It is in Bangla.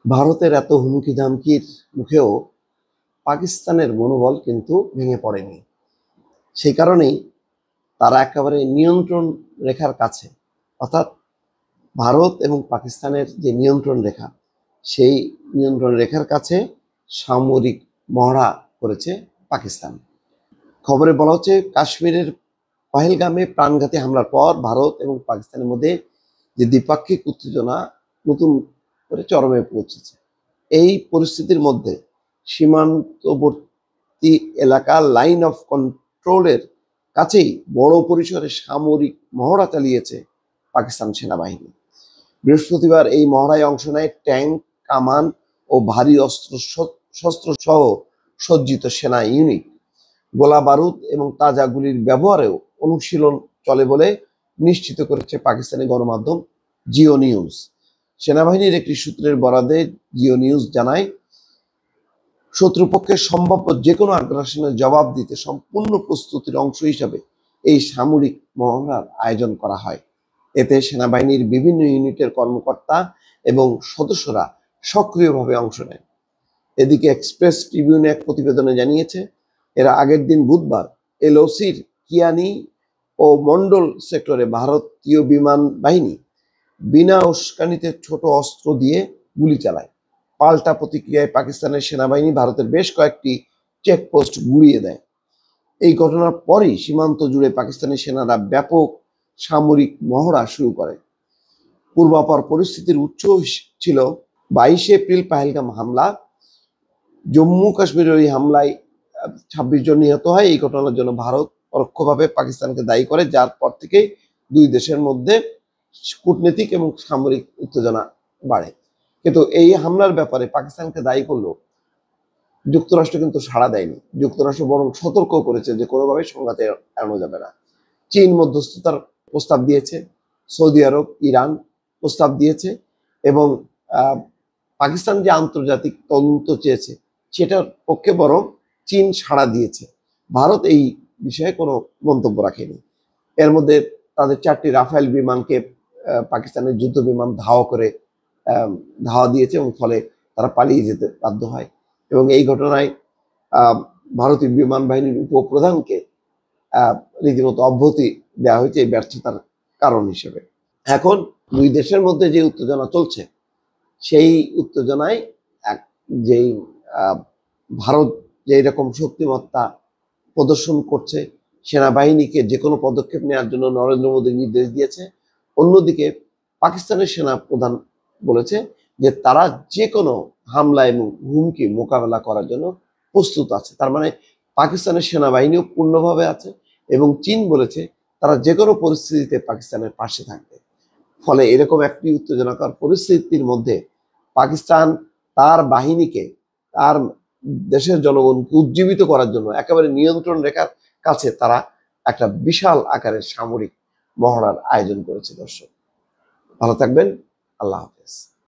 ভারতের এত হুমকি ধামকির মুখেও পাকিস্তানের মনোবল কিন্তু ভেঙে পড়েনি। সেই কারণেই তারা একেবারে নিয়ন্ত্রণ রেখার কাছে, অর্থাৎ ভারত এবং পাকিস্তানের যে নিয়ন্ত্রণ রেখা, সেই নিয়ন্ত্রণ রেখার কাছে সামরিক মহড়া করেছে পাকিস্তান। খবরে বলা হচ্ছে কাশ্মীরের পহেলগামে প্রাণঘাতী হামলার পর ভারত এবং পাকিস্তানের মধ্যে যে দ্বিপাক্ষিক উত্তেজনা নতুন করে চরমে পৌঁছেছে। এই পরিস্থিতির মধ্যে সীমান্তবর্তী এলাকা লাইন অফ কন্ট্রোলের কাছেই বড় পরিসরে সামরিক মহড়া চালিয়েছে পাকিস্তান সেনাবাহিনী। বৃহস্পতিবার এই মহড়ায় অংশ নেয় ট্যাঙ্ক, কামান ও ভারী শস্ত্র সহ সজ্জিত সেনা ইউনিট। গোলা বারুদ এবং তাজা গুলির ব্যবহারেও অনুশীলন চলে বলে নিশ্চিত করেছে পাকিস্তানি গণমাধ্যম জিও নিউজ। সেনাবাহিনীর একটি সূত্রের বরাতে জিও নিউজ জানায়, শত্রুপক্ষের সম্ভাব্য যে কোনো আগ্রাসনের জবাব দিতে সম্পূর্ণ প্রস্তুতির অংশ হিসাবে এই সামরিক মহড়ার আয়োজন করা হয়। এতে সেনাবাহিনীর বিভিন্ন ইউনিটের কর্মকর্তা এবং সদস্যরা সক্রিয়ভাবে অংশ নেন। এদিকে এক্সপ্রেস ট্রিবিউন এক প্রতিবেদনে জানিয়েছে, এর আগের দিন বুধবার এলওসির কিয়ানি ও মন্ডল সেক্টরে ভারতীয় বিমান বাহিনী বিনা উস্কানিতে ছোট অস্ত্র দিয়ে গুলি চালায়। পাল্টা প্রতিক্রিয়ায় পাকিস্তানের সেনাবাহিনী ভারতের বেশ কয়েকটি চেকপোস্ট গুঁড়িয়ে দেয়। এই ঘটনার পরই সীমান্ত জুড়ে পাকিস্তানি সেনারা ব্যাপক সামরিক মহড়া শুরু করে। পূর্বাপর পরিস্থিতির উৎস ছিল 22 এপ্রিল পহেলগাম হামলা। জম্মু কাশ্মীরের ওই হামলায় 26 জন নিহত হয়। এই ঘটনার জন্য ভারত পরোক্ষভাবে পাকিস্তানকে দায়ী করে, যার পর থেকে দুই দেশের মধ্যে কূটনৈতিক এবং সামরিক উত্তেজনা বাড়ে। কিন্তু এই হামলার ব্যাপারে পাকিস্তানকে দায়ী করলেও যুক্তরাষ্ট্র কিন্তু সাড়া দেয়নি। যুক্তরাষ্ট্র বরং সতর্ক করেছে যে কোনোভাবেই সংঘাতে এড়ানো যাবে না। চীন মধ্যস্থতার প্রস্তাব দিয়েছে, সৌদি আরব, ইরান প্রস্তাব দিয়েছে এবং পাকিস্তান যে আন্তর্জাতিক তদন্ত চেয়েছে সেটার পক্ষে বরং চীন সাড়া দিয়েছে। ভারত এই বিষয়ে কোনো মন্তব্য রাখেনি। এর মধ্যে তাদের 4টি রাফেল বিমানকে পাকিস্তানের যুদ্ধ বিমান ধাওয়া দিয়েছে এবং ফলে তারা পালিয়ে যেতে বাধ্য হয়। এবং এই ঘটনায় ভারতীয় বিমান বাহিনীর উপপ্রধানকে রীতিমতো অব্যাহতি দেওয়া হয়েছে এই ব্যর্থতার কারণ হিসেবে। এখন দুই দেশের মধ্যে যে উত্তেজনা চলছে, সেই উত্তেজনায় যেই ভারত যে রকম শক্তিমত্তা প্রদর্শন করছে, সেনাবাহিনীকে যে কোনো পদক্ষেপ নেওয়ার জন্য নরেন্দ্র মোদী নির্দেশ দিয়েছে। অন্যদিকে পাকিস্তানের সেনা প্রধান বলেছে যে তারা যে কোনো হামলা এবং হুমকি মোকাবেলা করার জন্য প্রস্তুত আছে। তার মানে পাকিস্তানের সেনাবাহিনীও পূর্ণভাবে আছে এবং চীন বলেছে তারা যে কোনো পরিস্থিতিতে পাকিস্তানের পাশে থাকবে। ফলে এরকম একটি উত্তেজনাকর পরিস্থিতির মধ্যে পাকিস্তান তার বাহিনীকে, তার দেশের জনগণকে উজ্জীবিত করার জন্য একেবারে নিয়ন্ত্রণ রেখার কাছে তারা একটা বিশাল আকারের সামরিক মহড়ার আয়োজন করেছে। দর্শক ভালো থাকবেন, আল্লাহ হাফেজ।